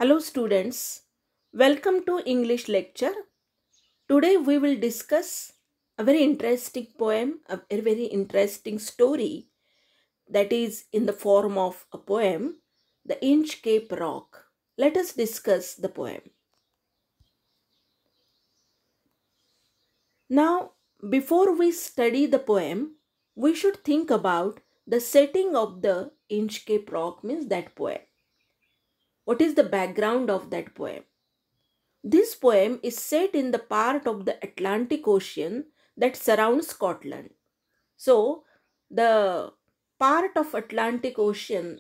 Hello students, welcome to English lecture. Today we will discuss a very interesting poem, a very interesting story that is in the form of a poem, The Inchcape Rock. Let us discuss the poem. Now, before we study the poem, we should think about the setting of the Inchcape Rock, means that poem. What is the background of that poem? This poem is set in the part of the Atlantic Ocean that surrounds Scotland. So, the part of Atlantic Ocean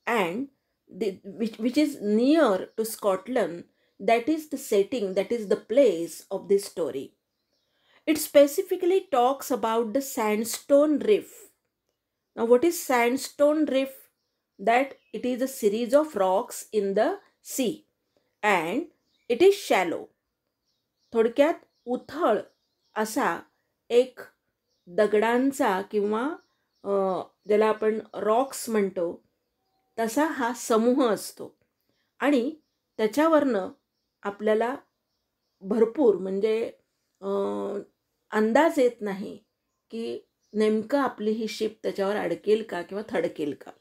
and which is near to Scotland, that is the setting, that is the place of this story. It specifically talks about the sandstone reef. Now, what is sandstone reef? That it is a series of rocks in the sea and it is shallow. थोडक्यात उथळ असा एक दगडांचा किंवा ज्याला आपण Roxx म्हणतो तसा हा समूह असतो आणि त्याच्यावरनं आपल्याला भरपूर म्हणजे अंदाज येत नाही की नेमकं आपली ही शिप त्याच्यावर अडकेल का किंवा थडकेल का.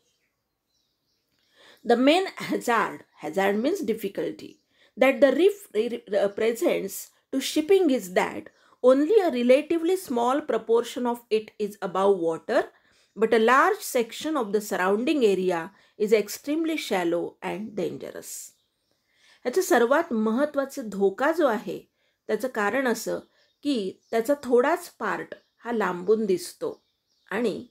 The main hazard means difficulty, that the reef presents to shipping is that only a relatively small proportion of it is above water, but a large section of the surrounding area is extremely shallow and dangerous. ह्याचा सर्वात महत्त्वाचा धोका जो आहे त्याचं कारण असं की त्याचा थोडाच पार्ट हा लांबून दिसतो आणि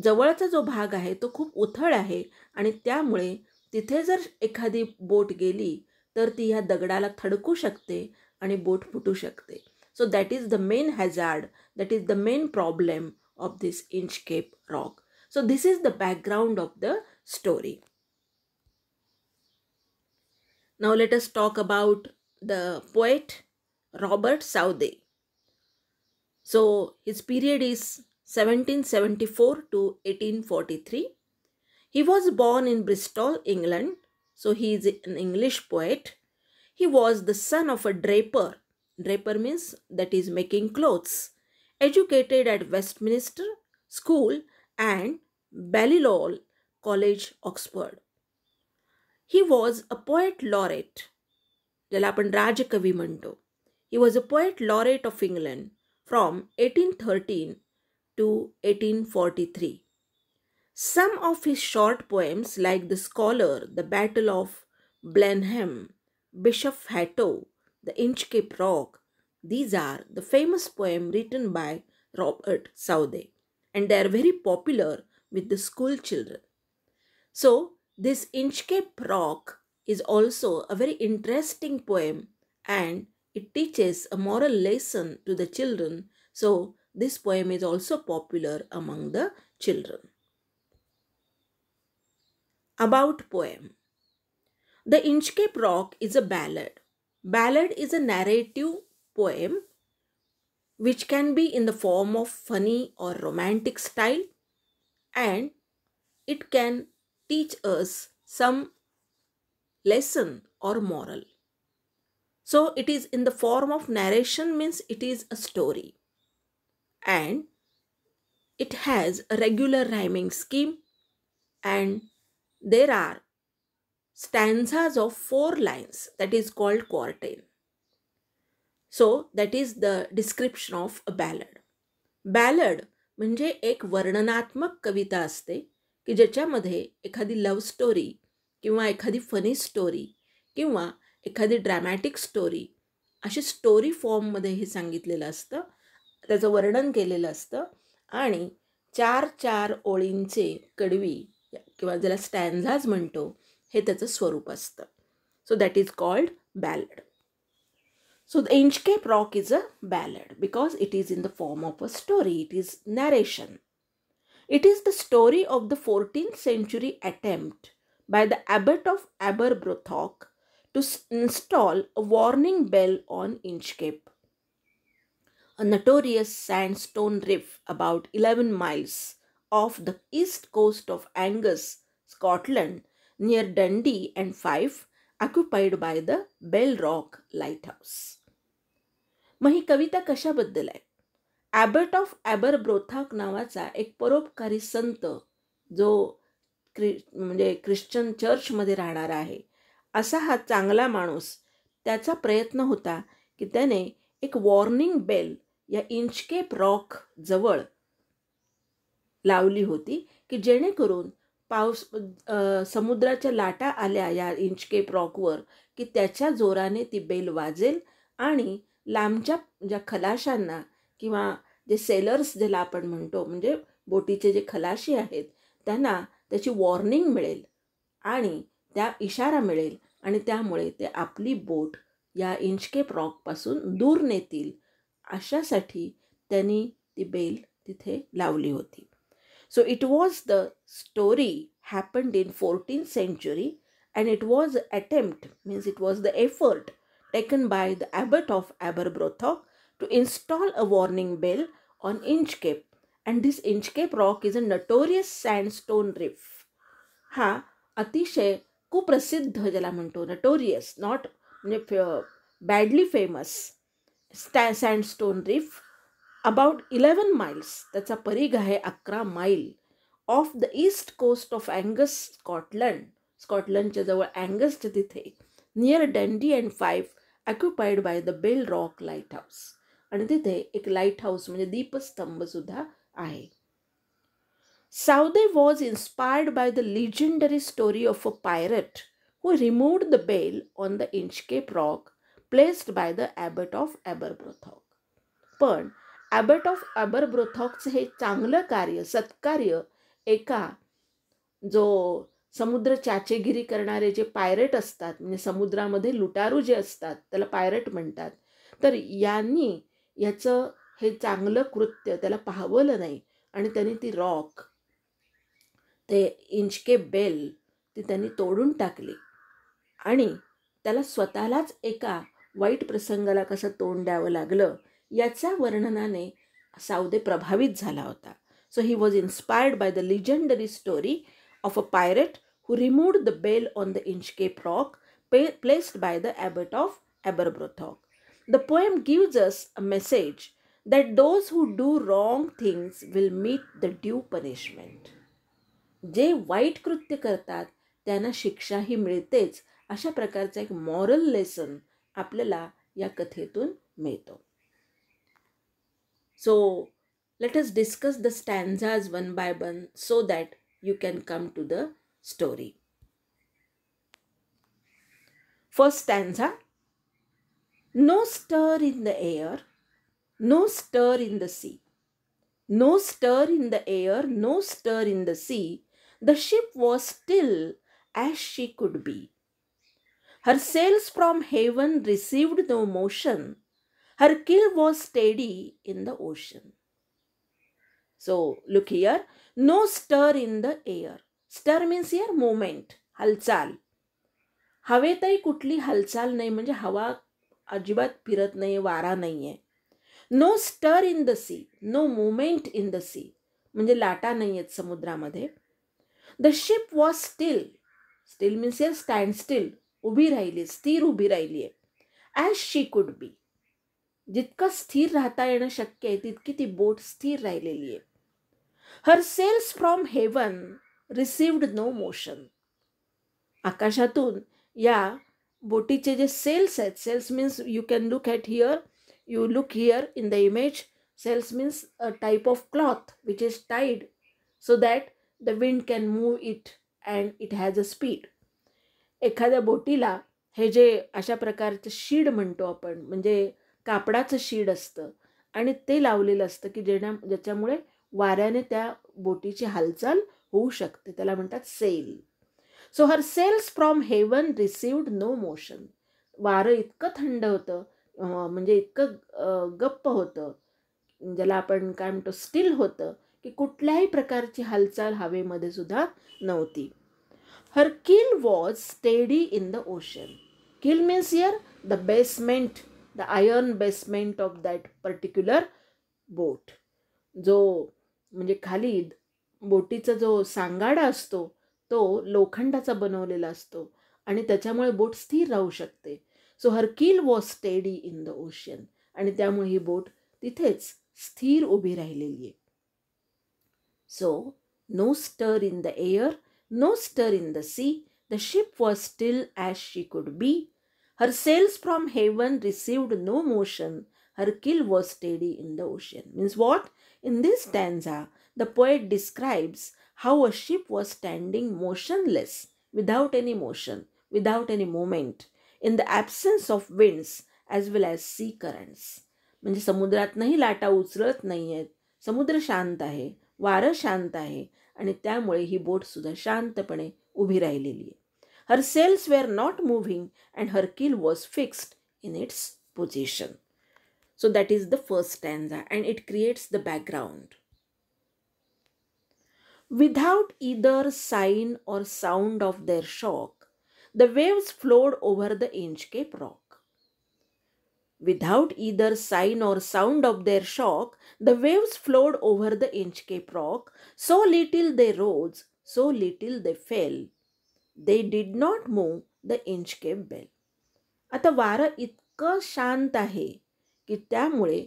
जवळचा जो भाग आहे तो खूप उथळ आहे आणि त्यामुळे तिथे जर एखादी बोट गेली तर ती ह्या दगडाला थडकू शकते आणि बोट फुटू शकते. So that is the main hazard, that is the main problem of this Inchcape rock. So this is the background of the story. Now let us talk about the poet Robert Southey. So his period is 1774 to 1843. He was born in Bristol, England. So he is an English poet. He was the son of a draper. Draper means that is making clothes. Educated at Westminster School and Balliol College, Oxford. He was a poet laureate. ज्याला आपण राजकवी म्हणतो. He was a poet laureate of England from 1813 to 1843. Some of his short poems like The Scholar, The Battle of Blenheim, Bishop Hatto, The Inchcape Rock, these are the famous poems written by Robert Southey and they are very popular with the school children. So this Inchcape Rock is also a very interesting poem and it teaches a moral lesson to the children. So this poem is also popular among the children. About poem. The Inchcape Rock is a ballad. Ballad is a narrative poem which can be in the form of funny or romantic style and it can teach us some lesson or moral. So it is in the form of narration, means it is a story and it has a regular rhyming scheme and there are stanzas of 4 lines that is called quartile. So that is the description of a ballad. Ballad म्हणजे एक वर्णनात्मक कविता असते की ज्याच्यामध्ये एखादी love story किंवा एखादी funny story किंवा एखादी ड्रॅमॅटिक स्टोरी अशी स्टोरी फॉर्ममध्ये हे सांगितलेलं असतं, त्याचं वर्णन केलेलं असतं आणि 4-4 ओळींचे कडवी किंवा ज्याला स्टॅन्झाज म्हणतो हे त्याचं स्वरूप असतं. So that is called ballad. So the Inchcape Rock is a ballad because it is in the form of a story. It is narration. It is the story of the 14th century attempt by the abbot of Aberbrothock to install a warning bell on Inchcape, a notorious sandstone reef about 11 miles off the east coast of Angus, Scotland, near Dundee and Fife, occupied by the Bell Rock lighthouse. मग ही कविता कशाबद्दल आहे? ॲबट of ॲबरब्रोथॉक नावाचा एक परोपकारी संत जो म्हणजे Christian चर्चमध्ये राहणारा आहे, असा हा चांगला माणूस, त्याचा प्रयत्न होता की त्याने एक वॉर्निंग बेल या इंचकेप रॉक जवळ लावली होती की जेणेकरून समुद्राच्या लाटा आल्या या इंचकेप रॉकवर की त्याच्या जोराने ती बेल वाजेल आणि लांबच्या ज्या खलाशांना किंवा जे सेलर्स ज्याला आपण म्हणतो, म्हणजे बोटीचे जे खलाशी आहेत, त्यांना त्याची वॉर्निंग मिळेल आणि त्या इशारा मिळेल आणि त्यामुळे ते आपली बोट या इंचकेप रॉकपासून दूर नेतील, अशासाठी त्यांनी ती बेल तिथे लावली होती. So it was the story happened in 14th century, and it was attempt, means it was the effort taken by the abbot of Aberbrothock to install a warning bell on Inchcape, and this Inchcape rock is a notorious sandstone reef. हा अतिशय कुप्रसिद्ध ज्याला म्हणतो, notorious, not म्हणजे badly famous sandstone reef, about 11 miles, त्याचा परिघ आहे 11 मैल, off the east coast of Angus, स्कॉटलंडच्या जवळ अँगसच्या तिथे, near Dundee and Fife, occupied by the Bell Rock lighthouse. आणि तिथे एक लाईट हाऊस म्हणजे दीपस्तंभ सुद्धा आहे. Southey was inspired by the legendary story of a pirate who removed the bell on the Inchcape rock placed by the abbot of Aberbrothock. पण ॲबट of ॲबरब्रोथॉकचं हे चांगलं कार्य, सत्कार्य एका जो समुद्र चाचेगिरी करणारे जे पायरेट असतात, म्हणजे समुद्रामध्ये लुटारू जे असतात, त्याला पायरेट म्हणतात, तर यांनी याचं हे चांगलं कृत्य त्याला पाहवलं नाही आणि त्यांनी ती रॉक, ते इंचकेप बेल, ती त्यांनी तोडून टाकली आणि त्याला स्वतःलाच एका वाईट प्रसंगाला कसं तोंड द्यावं लागलं याच्या वर्णनाने साऊदे प्रभावित झाला होता. So he was inspired by the legendary story of a pirate who removed the bell on the Inchcape rock placed by the abbot of Aberbrothock. The poem gives us a message that those who do wrong things will meet the due punishment. जे वाईट कृत्य करतात त्यांना शिक्षाही मिळतेच, अशा प्रकारचा एक मॉरल लेसन आपल्याला या कथेतून मिळतो. So let us discuss the stanzas one by one so that you can come to the story. First stanza. No stir in the air, no stir in the sea. No stir in the air, no stir in the sea. The ship was still as she could be. Her sails from heaven received no motion. Her keel was steady in the ocean. So look here. No stir in the air. Stir means here movement, हालचाल. हवेतही कुठली हालचाल नाही, म्हणजे हवा अजिबात फिरत नाही, वारा नाही आहे. No stir in the sea, no movement in the sea, म्हणजे लाटा नाही आहेत समुद्रामध्ये. The ship was still, still means here stand still, उभी राहिली, स्थिर उभी राहिली आहे. ॲज शी कुड बी, जितकं स्थिर राहता येणं शक्य आहे तितकी ती बोट स्थिर राहिलेली आहे. Her sails from heaven received no motion. आकाशातून या बोटीचे जे सेल्स आहेत, sails means you can look at here, you look here in the image. Sails means a type of cloth which is tied so that the wind can move it and it has a speed. एखाद्या बोटीला हे जे अशा प्रकारचं शीड म्हणतो आपण, म्हणजे कापडाचं शीड असतं आणि ते लावलेलं असतं की ज्याच्यामुळे वाऱ्याने त्या बोटीची हालचाल होऊ शकते, त्याला म्हणतात sail. So her sails from heaven received no motion. वारं इतकं थंड होतं, म्हणजे इतकं गप्प होतं, ज्याला आपण काय म्हणतो स्टिल होतं, की कुठल्याही प्रकारची हालचाल हवेमध्ये सुद्धा नव्हती. Her keel was steady in the ocean. Keel means here the basement, the iron basement of that particular boat. जो म्हणजे खाली बोटीचा जो सांगाडा असतो तो लोखंडाचा बनवलेला असतो आणि त्याच्यामुळे बोट स्थिर राहू शकते. So her keel was steady in the ocean, आणि त्यामुळे ही बोट तिथेच स्थिर उभी राहिलेली आहे. So no stir in the air, no stir in the sea, the ship was still as she could be. Her sails from heaven received no motion, her keel was steady in the ocean. Means what? In this stanza, the poet describes how a ship was standing motionless, without any motion, without any movement, in the absence of winds as well as sea currents. म्हणजे समुद्रातनंही लाटा उचलत नाही आहेत, समुद्र शांत आहे, वारं शांत आहे, आणि त्यामुळे ही बोटसुद्धा शांतपणे उभी राहिलेली आहे. Her sails were not moving and her keel was fixed in its position. So that is the first stanza, and it creates the background. Without either sign or sound of their shock, the waves flowed over the Inchcape Rock. Without either sign or sound of their shock, the waves flowed over the Inchcape Rock. So little they rose, so little they fell. They did not move the Inchcape Bell. आता वारं इतकं शांत आहे की त्यामुळे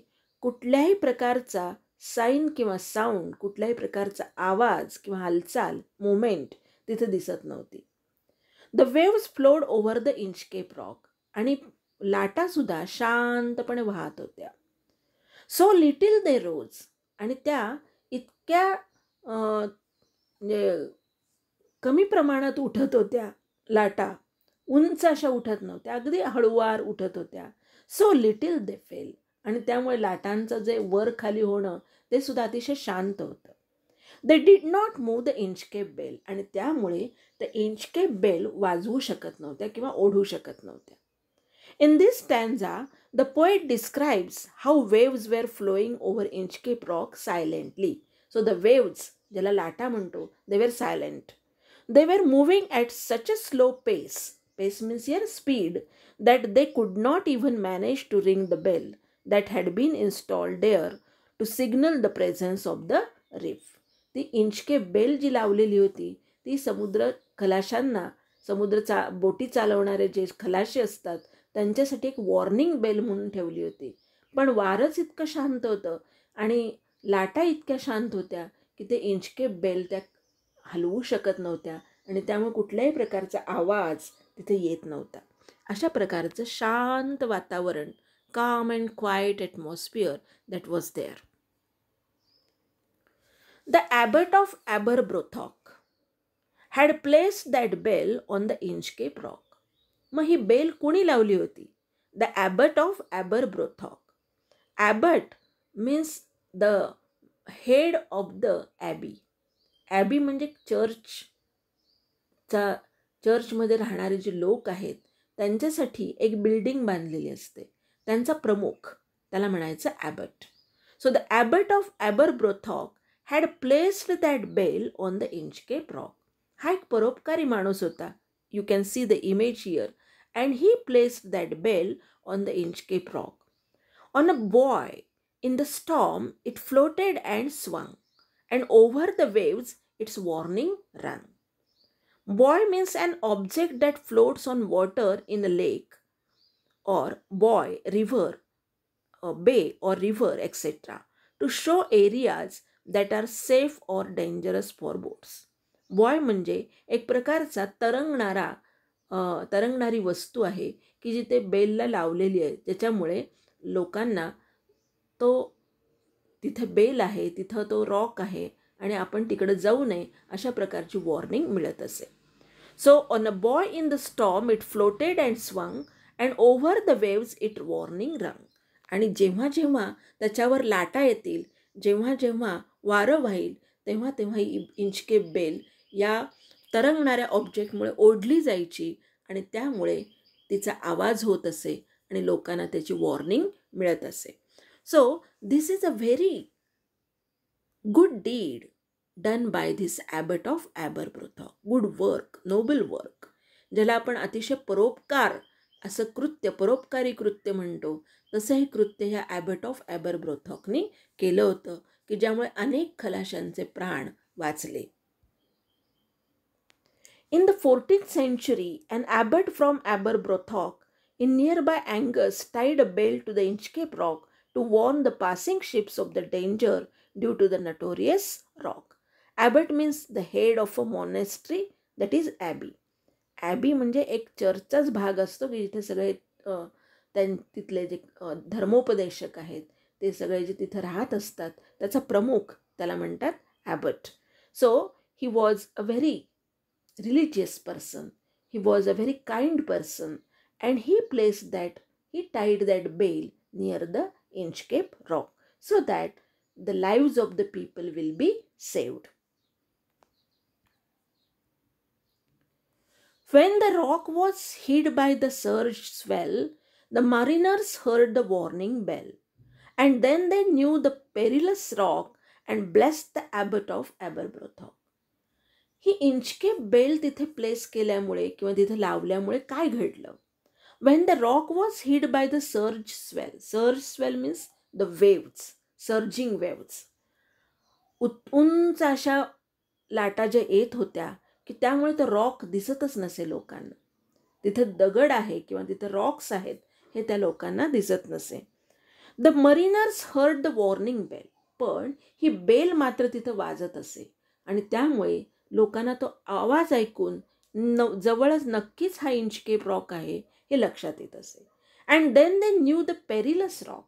कुठल्याही प्रकारचा sine किंवा साऊंड, कुठल्याही प्रकारचा आवाज किंवा हालचाल, मुवमेंट तिथे दिसत नव्हती. The waves flowed over the Inchcape rock, आणि लाटासुद्धा शांतपणे वाहत होत्या. सो लिटिल दे रोज, आणि त्या इतक्या कमी प्रमाणात उठत होत्या लाटा, उंच अशा उठत नव्हत्या, अगदी हळूवार उठत होत्या. सो लिटिल दे फेल, आणि त्यामुळे लाटांचं जे वर खाली होणं ते सुद्धा अतिशय शांत होतं. They did not move the Inchcape Bell, आणि त्यामुळे द इंचकेप बेल वाजवू शकत नव्हत्या किंवा ओढू शकत नव्हत्या. In this stanza the poet describes how waves were flowing over Inchcape Rock silently. So the waves, ज्याला लाटा म्हणतो, they were silent. They were moving at such a slow pace, pace means here speed, that they could not even manage to ring the bell that had been installed there to signal the presence of the reef. ती Inchcape bell जी लावलेली होती ती समुद्र खलाशांना, समुद्र बोटी चालवणारे जे खलाशी असतात त्यांच्यासाठी एक वॉर्निंग बेल म्हणून ठेवली होती. पण वारंच इतकं शांत होतं आणि लाटा इतक्या शांत होत्या की ते इंचकेप बेल त्या हलवू शकत नव्हत्या, आणि त्यामुळे कुठल्याही प्रकारचा आवाज तिथे येत नव्हता. अशा प्रकारचं शांत वातावरण, calm and quiet atmosphere that was there. The abbot of Aberbrothock had placed that bell on the Inchcape Rock. मग ही बेल कोणी लावली होती? The abbot of Aberbrothock. Abbot means the head of the abbey. Abbey म्हणजे चर्चमध्ये राहणारे जे लोक आहेत त्यांच्यासाठी एक बिल्डिंग बांधलेली असते, त्यांचा प्रमुख, त्याला म्हणायचं abbot. So the abbot of Aberbrothock had placed that bell on the Inchcape Rock. हा एक परोपकारी माणूस होता. You can see the image here. And he placed that bell on the Inchcape Rock. On a buoy in the storm it floated and swung, and over the waves its warning rung. Buoy means an object that floats on water in a lake or buoy, river, a bay or river, etc. to show areas that are safe or dangerous for boats. Buoy म्हणजे एक प्रकारचा तरंगणारी वस्तू आहे की जिथे बेलला लावलेली आहे, ज्याच्यामुळे लोकांना तो तिथे बेल आहे, तिथं तो रॉक आहे आणि आपण तिकडे जाऊ नये अशा प्रकारची वॉर्निंग मिळत असे. So on a buoy in the storm it floated and swung, and over the waves it warning rung. आणि जेव्हा जेव्हा त्याच्यावर लाटा येतील, जेव्हा जेव्हा वारं वाहील, तेव्हा तेव्हा ही इंचकेप बेल या तरंगणाऱ्या ऑब्जेक्टमुळे ओढली जायची आणि त्यामुळे तिचा आवाज होत असे आणि लोकांना त्याची वॉर्निंग मिळत असे. So this is a very good deed done by this abbot of Aberbrothock. Good work, noble work, ज्याला आपण अतिशय परोपकार असं कृत्य, परोपकारी कृत्य म्हणतो, तसं हे कृत्य ह्या ॲबट ऑफ ॲबरब्रोथॉकनी केलं होतं की ज्यामुळे अनेक खलाशांचे प्राण वाचले. In the 14th century, an abbot from Aberbrothock in nearby Angus tied a bell to the Inchcape Rock to warn the passing ships of the danger due to the notorious rock. Abbot means the head of a monastery, that is abbey. Abby म्हणजे एक चर्चचाच भाग असतो की जिथे सगळे तिथले जे धर्मोपदेशक आहेत ते सगळे जे तिथं राहत असतात त्याचा प्रमुख त्याला म्हणतात abbot. So he was a very religious person. He was a very kind person, and he tied that bale near the Inchcape Rock so that the lives of the people will be saved. When the rock was hid by the surge swell, the mariners heard the warning bell, and then they knew the perilous rock and blessed the abbot of Aberbrothock. ही Inchcape Bell तिथे place केल्यामुळे किंवा तिथे लावल्यामुळे काय घडलं? When the rock was hid by the surge swell means the waves, surging waves. उंच अशा लाटा ज्या येत होत्या की त्यामुळे तो रॉक दिसतच नसे लोकांना. तिथे दगड आहे किंवा तिथे रॉक्स आहेत हे त्या लोकांना दिसत नसे. The mariners heard the warning bell, पण ही बेल मात्र तिथं वाजत असे आणि त्यामुळे लोकांना तो आवाज ऐकून जवळच नक्कीच हा इंचकेप रॉक आहे हे लक्षात येत असे. And then they knew the perilous rock.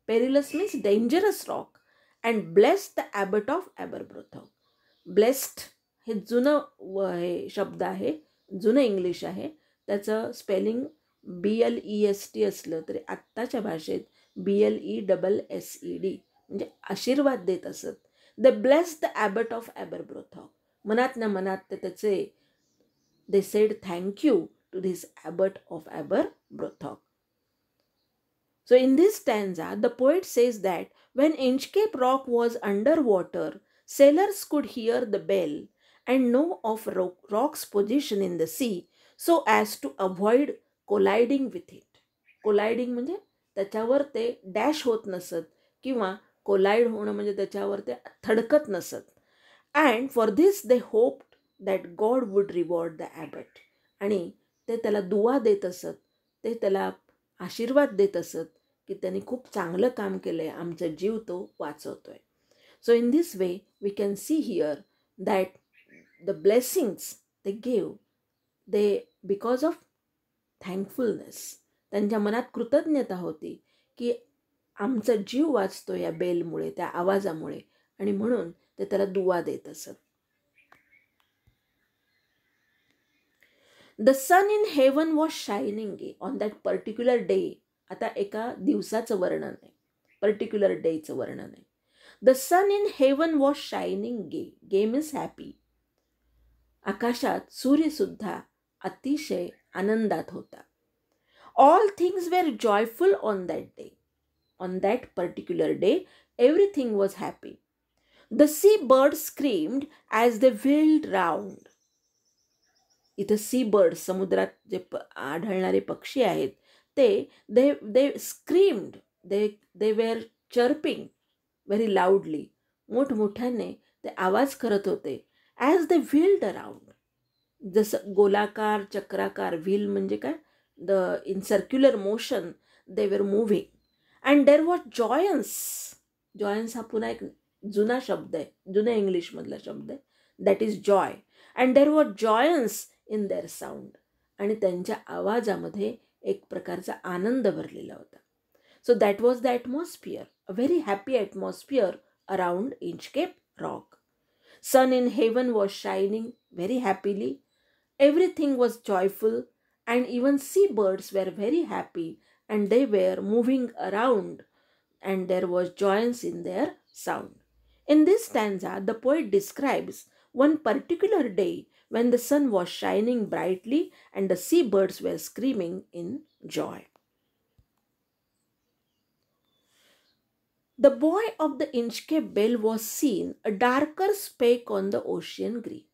Perilous means dangerous rock. And blessed the abbot of Aberbrothock. Blessed हे जुनं हे शब्द आहे, जुनं इंग्लिश आहे. त्याचं स्पेलिंग BLEST असलं तरी आत्ताच्या भाषेत BLESSED म्हणजे आशीर्वाद देत असत. They blessed the abbot of Aberbrothock. मनात ना मनात ते त्याचे they said thank you to this abbot of Aberbrothock. So in this stanza, the poet says that when Inchcape Rock was under water, sailors could hear the bell and know of rock's position in the sea so as to avoid colliding with it. Colliding म्हणजे त्याच्यावर ते dash होत नसत किंवा collide होणं म्हणजे त्याच्यावर ते थडकत नसत. And for this they hoped that God would reward the abbot. आणि ते त्याला दुवा देत असत, ते त्याला आशीर्वाद देत असत की त्यांनी खूप चांगलं काम केलं आहे, आमचा जीव तो वाचवतो आहे. So in this way we can see here that the blessings they gave they because of thankfulness. त्यांच्या मनात कृतज्ञता होती की आमचा जीव वाचतो या बेलमुळे, त्या आवाजामुळे, आणि म्हणून ते त्याला दुवा देत असत. The sun in heaven was shining on that particular day. आता एका दिवसाचं वर्णन आहे, पर्टिक्युलर डेचं वर्णन आहे. The sun in heaven was shining gay means happy. आकाशात सूर्यसुद्धा अतिशय आनंदात होता. All things were joyful on that day. On that particular day everything was happy. The sea birds screamed as they wheeled round. इथं sea birds, समुद्रात जे आढळणारे पक्षी आहेत ते they screamed, they were chirping very loudly. मोठमोठ्याने ते आवाज करत होते. As they wheeled around. जसं गोलाकार, चक्राकार, व्हील म्हणजे काय, in circular motion they were moving. And there was joyance. Joyance हा पुन्हा एक जुना शब्द आहे, जुन्या इंग्लिशमधला शब्द आहे. That is joy. And there was joyance in their sound. आणि त्यांच्या आवाजामध्ये एक प्रकारचा आनंद भरलेला होता. So that was the atmosphere, a very happy atmosphere around Inchcape Rock. Sun in heaven was shining very happily. Everything was joyful and even sea birds were very happy and they were moving around and there was joyance in their sound. In this stanza, the poet describes one particular day when the sun was shining brightly and the seabirds were screaming in joy. The buoy of the Inchcape Bell was seen a darker speck on the ocean green.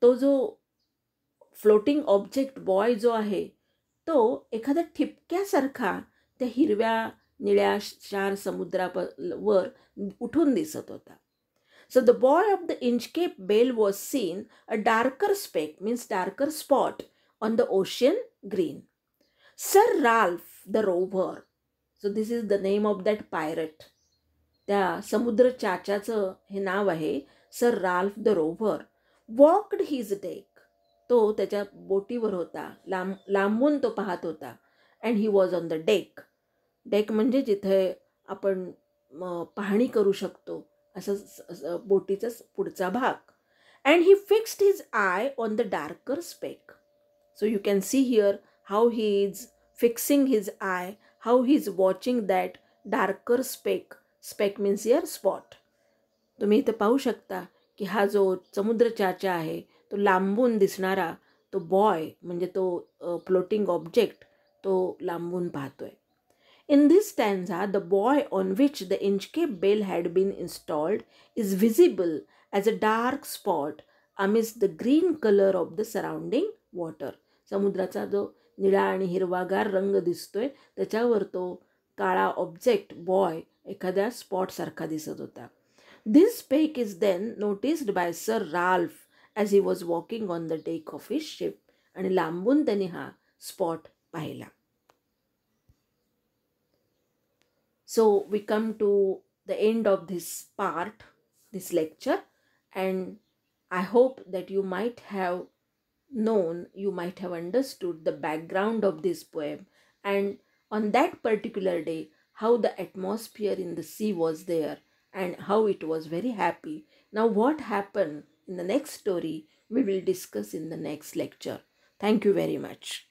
तो जो floating object boy जो आहे तो एखाद्या ठिपक्यासारखा त्या हिरव्या निळ्या क्षार समुद्रावर उठून दिसत होता. So the boy of the Inchcape Bale was seen, a darker speck means darker spot on the ocean green. Sir Ralph the Rover. So this is the name of that pirate. त्या समुद्र चाचाचं हे नाव आहे sir Ralph the Rover. Walked his deck. तो त्याच्या बोटीवर होता, लांबून तो पाहत होता. And he was on the deck. Deck म्हणजे जिथे आपण पाहणी करू शकतो असं बोटीचा पुढचा भाग. And he fixed his eye on the darker speck. So you can see here how he is fixing his eye, how he is watching that darker speck. Speck means here spot. तुम्ही इथे पाहू शकता की हा जो समुद्र चाचा आहे तो लांबून दिसणारा तो बॉय म्हणजे तो फ्लोटिंग ऑब्जेक्ट तो लांबून पाहतोय. In this stanza, the boy on which the Inchcape Bale had been installed is visible as a dark spot amidst the green color of the surrounding water. समुद्राचा जो निळा आणि हिरवागार रंग दिसतोय त्याच्यावर तो काळा ऑब्जेक्ट बॉय एखाद्या स्पॉटसारखा दिसत होता. This speck is then noticed by Sir Ralph as he was walking on the deck of his ship. आणि लांबून त्याने हा स्पॉट पाहिला. So we come to the end of this part, this lecture, and I hope that you might have known, you might have understood the background of this poem, and on that particular day how the atmosphere in the sea was there and how it was very happy. Now what happened in the next story we will discuss in the next lecture. Thank you very much.